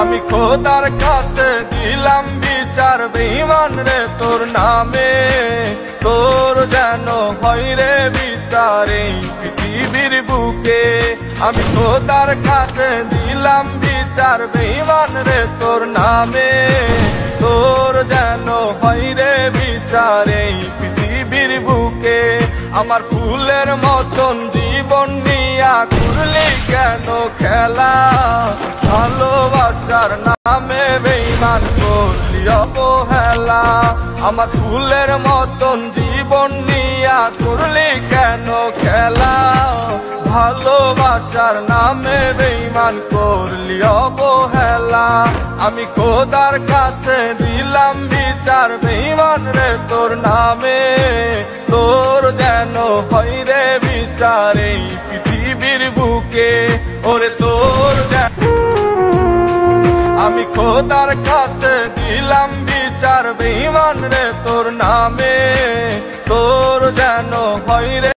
আমি খোদার কাছে দিলাম বিচার বেঈমান রে তোর নামে, তোর যেন হয় রে বিচার এই পৃথিবীর বুকে। আমি খোদার কাছে দিলাম বিচার বেঈমান রে তোর নামে, তোর যেন হয় রে বিচার এই পৃথিবীর বুকে। আমার ফুলের মতন জীবন নিয়া করলি কেন খেলা, ভালোবাসার নামে বেঈমান করলি অবহেলা। আমার ফুলের মতন জীবন নিয়া করলি কেন খেলা, ভালোবাসার নামে বেঈমান করলি অবহেলা। আমি খোদার কাছে দিলাম বিচার বেঈমান রে তোর নামে, তোর যেন হয় রে বিচার এই পৃথিবীর বুকে। ওরে তোর আমি খোদার কাছে দিলাম বিচার বেঈমান রে তোর নামে, তোর যেন হয় রে